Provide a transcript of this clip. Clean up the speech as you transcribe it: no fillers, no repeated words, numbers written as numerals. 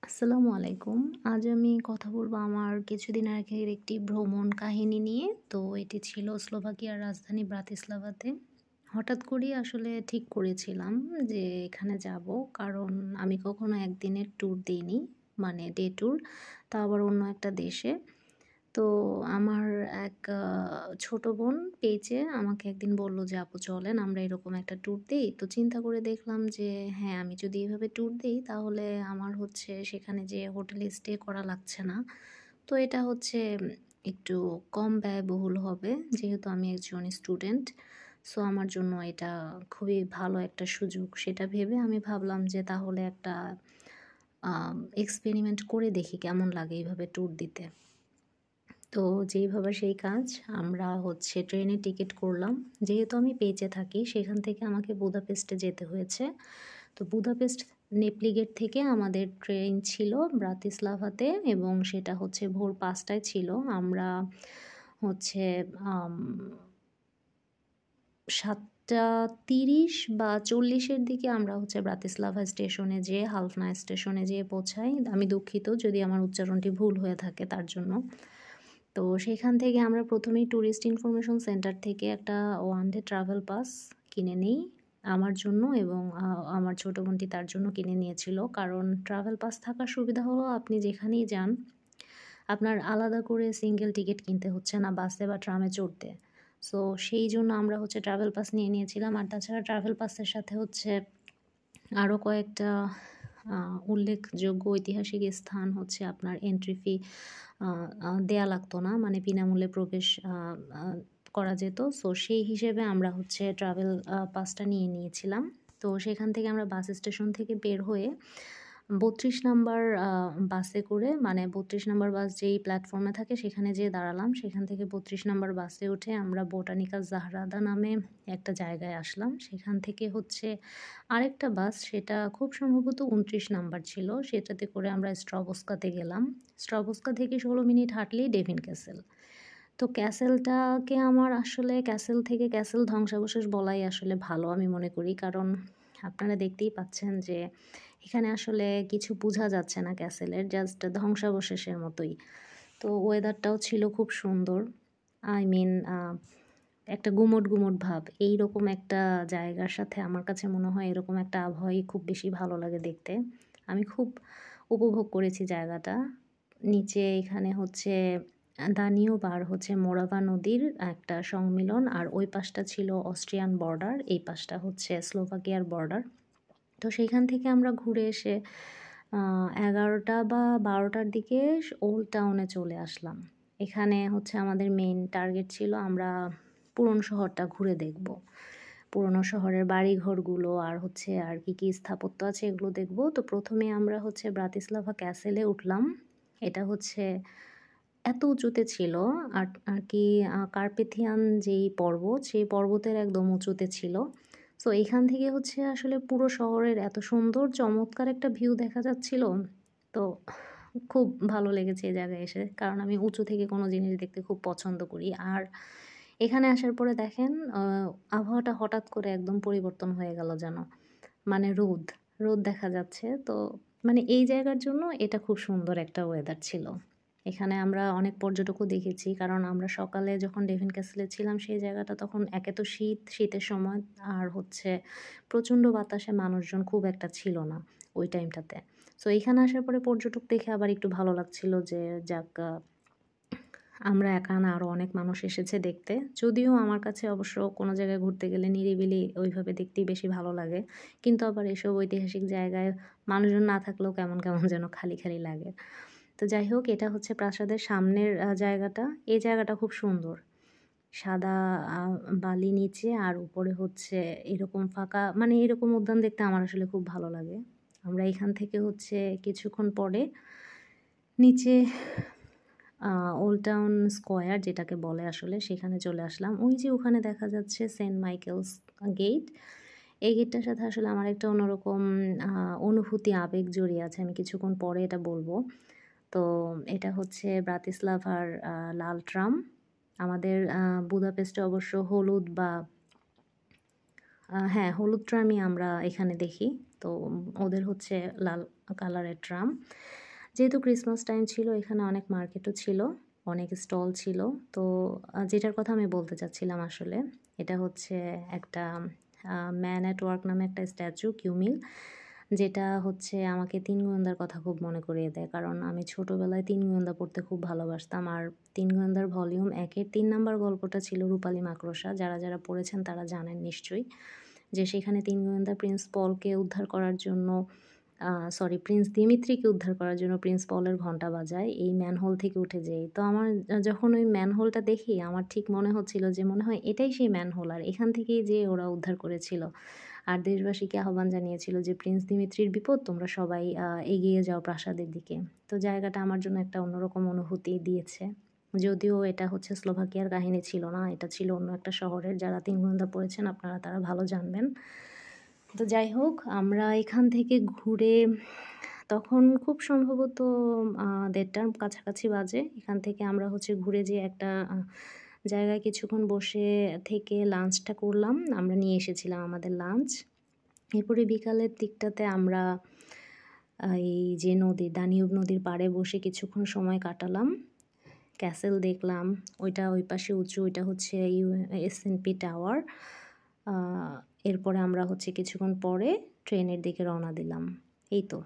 আসসালামু আলাইকুম। আজ আমি কথা বলব আমার কিছুদিন আগের একটি ভ্রমণ কাহিনী নিয়ে। তো এটি ছিল স্লোভাকিয়ার রাজধানী ব্রাতিস্লাভাতে। হঠাৎ করেই আসলে ঠিক করেছিলাম যে এখানে যাব। কারণ আমি কখনো একদিনের ট্যুর দিইনি। মানে ডে ট্যুর। তাও আবার অন্য একটা দেশে। তো আমার এক ছোট বোন পেয়েছে আমাকে একদিন বলল যে, "আপু চলেন আমরা এরকম একটা ট্যুর দেই।" তো চিন্তা করে দেখলাম যে হ্যাঁ, আমি যদি এভাবে ট্যুর দেই তাহলে আমার হচ্ছে সেখানে যেয়ে হোটেলে স্টে করা লাগছে না। তো এটা হচ্ছে একটু কম ব্যয়বহুল হবে। যেহেতু আমি একজন স্টুডেন্ট। সো আমার জন্য এটা খুবই ভালো একটা সুযোগ। সেটা ভেবে আমি ভাবলাম যে তাহলে একটা এক্সপেরিমেন্ট করে দেখি কেমন লাগে এভাবে ট্যুর দিতে। তো যেই ভাবা সেই কাজ। আমরা হচ্ছে ট্রেনের টিকিট করলাম। যেহেতু আমি পেজে থাকি সেখান থেকে আমাকে বুদাপেস্টে যেতে হয়েছে। তো বুদাপেস্ট নেপ্লিগেট থেকে আমাদের ট্রেন ছিল ব্রাতিস্লাভাতে এবং সেটা হচ্ছে ভোর ৫ টায় ছিল। আমরা হচ্ছে আম ৭:৩০ বা ৪০ এর দিকে আমরা হচ্ছে ব্রাতিস্লাভা স্টেশনে যেয়ে হালফনা স্টেশনে যেয়ে পৌঁছাই। আমি দুঃখিত যদি আমার উচ্চারণটি ভুল হয়ে থাকে তার জন্য। তো সেখান থেকে আমরা ১ম এই টুরিস্ট ইনফরমেশন সেন্টার থেকে একটা ওয়ান ডে ট্রাভেল পাস কিনে নেই আমার জন্য এবং আমার ছোট বোনটি তার জন্য কিনে নিয়েছিল। কারণ ট্রাভেল পাস থাকার সুবিধা হলো আপনি যেখানেই যান, আপনার আলাদা করে সিঙ্গেল টিকিট কিনতে হচ্ছে না বাসে বা ট্রামে চড়তে। সো সেইজন্য আমরা হচ্ছে ট্রাভেল পাস নিয়ে নিয়েছিলাম। আর তাছাড়া ট্রাভেল পাসের সাথে হচ্ছে আরও কয়েকটা উল্লেখযোগ্য ঐতিহাসিক স্থান হচ্ছে আপনার এন্ট্রি ফি আ আ দেয়া লাগতো না। মানে বিনামূল্যে প্রবেশ আ আ করা যেত। সো সেই হিসেবে আমরা হচ্ছে ট্রাভেল পাসটা নিয়ে নিয়েছিলাম। তো সেখান থেকে আমরা বাস স্টেশন থেকে বের হয়ে ৩২ নাম্বার বাসে করে মানে ৩২ নাম্বার বাস যেই প্ল্যাটফর্মে থাকে সেখানে যেয়ে দাঁড়ালাম। সেখান থেকে ৩২ নাম্বার বাসে উঠে আমরা বোটানিক্যাল জাহরাদা নামে একটা জায়গায় আসলাম। সেখান থেকে হচ্ছে আরেকটা বাস সেটা খুব সম্ভবত ২৯ নাম্বার ছিল। সেটাতে করে আমরা স্ট্রবস্কাতে গেলাম। স্ট্রবস্কা থেকে ১৬ মিনিট হাঁটলেই ডেভিন ক্যাসেল। তো ক্যাসেলটাকে আমার আসলে ক্যাসেল থেকে ক্যাসেল ধ্বংসাবশেষ বলাই আসলে ভালো আমি মনে করি। কারণ আপনারা দেখতেই পাচ্ছেন যে এখানে আসলে কিছু বোঝা যাচ্ছে না ক্যাসেলের জাস্ট ধ্বংসাবশেষের মতোই। তো ওয়েদারটাও ছিল খুব সুন্দর। আই মিন একটা গুমোট, গুমোট ভাব। এইরকম একটা জায়গার সাথে আমার কাছে মনে হয় এরকম একটা আবহাওয়াই খুব বেশি ভালো লাগে দেখতে। আমি খুব উপভোগ করেছি জায়গাটা। নিচে এখানে হচ্ছে দানিউব আর হচ্ছে মোরাভা নদীর একটা সংমিলন। আর ওই পাশটা ছিল অস্ট্রিয়ান বর্ডার, এই পাশটা হচ্ছে স্লোভাকিয়ার বর্ডার। তো সেইখান থেকে আমরা ঘুরে এসে ১১টা বা ১২টার দিকে ওল্ড টাউনে চলে আসলাম। এখানে হচ্ছে আমাদের মেইন টার্গেট ছিল আমরা পুরনো শহরটা ঘুরে দেখব। পুরনো শহরের বাড়িঘরগুলো আর হচ্ছে আর কি স্থাপত্য আছে এগুলো দেখব। তো ১ম এ আমরা হচ্ছে ব্রাতিস্লাভা ক্যাসেলে উঠলাম। এটা হচ্ছে এত উঁচুতে ছিল আর আরকি কার্পেথিয়ান যেই পর্বত, সেই পর্বতের একদম উঁচুতে ছিল। সো এখান থেকে হচ্ছে আসলে পুরো শহরের এত সুন্দর চমৎকার একটা ভিউ দেখা যাচ্ছিল। তো খুব ভালো লেগেছে এই জায়গায় এসে। কারণ আমি উঁচু থেকে কোনো জিনিস দেখতে খুব পছন্দ করি। আর এখানে আসার পরে দেখেন আবহাওয়াটা হঠাৎ করে একদম পরিবর্তন হয়ে গেল যেন। মানে রোদ, রোদ দেখা যাচ্ছে। তো মানে এই জায়গার জন্য এটা খুব সুন্দর একটা ওয়েদার ছিল। এখানে আমরা অনেক পর্যটকও দেখেছি। কারণ আমরা সকালে যখন ডেভিন ক্যাসেলে ছিলাম সেই জায়গাটা তখন একে তো শীত, শীতের সময় আর হচ্ছে প্রচণ্ড বাতাসে মানুষজন খুব একটা ছিল না ওই টাইমটাতে। সো এখানে আসার পরে পর্যটক দেখে আবার একটু ভালো লাগছিল যে যাক আমরা একা না আরও অনেক মানুষ এসেছে দেখতে। যদিও আমার কাছে অবশ্য কোনো জায়গায় ঘুরতে গেলে নিরিবিলি ওইভাবে দেখতেই বেশি ভালো লাগে। কিন্তু আবার এসব ঐতিহাসিক জায়গায় মানুষজন না থাকলেও কেমন, কেমন যেন খালি, খালি লাগে। তো যাই হোক এটা হচ্ছে প্রাসাদের সামনের জায়গাটা। এই জায়গাটা খুব সুন্দর। সাদা আ বালি নিচে আর উপরে হচ্ছে এরকম ফাঁকা মানে এরকম উদ্যান দেখতে আমার আসলে খুব ভালো লাগে। আমরা এখান থেকে হচ্ছে কিছুক্ষণ পরে নিচে আ ওল্ড টাউন স্কয়ার যেটাকে বলে আসলে সেখানে চলে আসলাম। ওই যে ওখানে দেখা যাচ্ছে সেন্ট মাইকেলস গেট। এই গেটটার সাথে আসলে আমার একটা অন্যরকম আ অনুভূতি আবেগ জড়িয়ে আছে। আমি কিছুক্ষণ পরে এটা বলব। তো এটা হচ্ছে ব্রাতিস্লাভার লাল ট্রাম। আমাদের বুদাপেস্টে অবশ্য হলুদ বা হ্যাঁ, হলুদ ট্রামই আমরা এখানে দেখি। তো ওদের হচ্ছে লাল কালারের ট্রাম। যেহেতু ক্রিসমাস টাইম ছিল এখানে অনেক মার্কেটও ছিল, অনেক স্টল ছিল। তো যেটার কথা আমি বলতে চাচ্ছিলাম আসলে, এটা হচ্ছে একটা ম্যান অ্যাট ওয়ার্ক নামে একটা স্ট্যাচু কিউমিল, যেটা হচ্ছে আমাকে ৩ গোয়েন্দার কথা খুব মনে করিয়ে দেয়। কারণ আমি ছোটোবেলায় ৩ গোয়েন্দা পড়তে খুব ভালোবাসতাম। আর ৩ গোয়েন্দার ভলিউম ১ এর ৩ নাম্বার গল্পটা ছিল রূপালী মাকড়সা। যারা পড়েছেন তারা জানেন নিশ্চয়ই। যে সেখানে ৩ গোয়েন্দা প্রিন্স পলকে উদ্ধার করার জন্য প্রিন্স দিমিত্রিকে উদ্ধার করার জন্য প্রিন্স পলের ঘণ্টা বাজায় এই ম্যানহোল থেকে উঠে যেয়ে। তো আমার যখন ওই ম্যানহোলটা দেখি আমার ঠিক মনে হচ্ছিল যে মনে হয় এটাই সেই ম্যানহোল, আর এখান থেকেই যেয়ে ওরা উদ্ধার করেছিল। আর দেশবাসীকে আহ্বান জানিয়েছিল যে প্রিন্স দিমিত্রির বিপদ, তোমরা সবাই এগিয়ে যাও প্রাসাদের দিকে। তো জায়গাটা আমার জন্য একটা অন্যরকম অনুভূতি দিয়েছে। যদিও এটা হচ্ছে স্লোভাকিয়ার কাহিনী ছিল না, এটা ছিল অন্য একটা শহরের। যারা ৩ গোয়েন্দা পড়েছেন আপনারা তারা ভালো জানবেন। তো যাই হোক, আমরা এখান থেকে ঘুরে তখন খুব সম্ভবত ১:৩০টার কাছাকাছি বাজে। এখান থেকে আমরা হচ্ছে ঘুরে যেয়ে একটা জায়গায় কিছুক্ষণ বসে থেকে লাঞ্চটা করলাম। আমরা নিয়ে এসেছিলাম আমাদের লাঞ্চ। এরপরে বিকালের দিকটাতে আমরা এই যে নদী, দানিউব নদীর পাড়ে বসে কিছুক্ষণ সময় কাটালাম। ক্যাসেল দেখলাম, ওইটা ওই পাশে উঁচু, ওইটা হচ্ছে এসএনপি টাওয়ার। এরপরে আমরা হচ্ছে কিছুক্ষণ পরে ট্রেনের দিকে রওনা দিলাম। এই তো।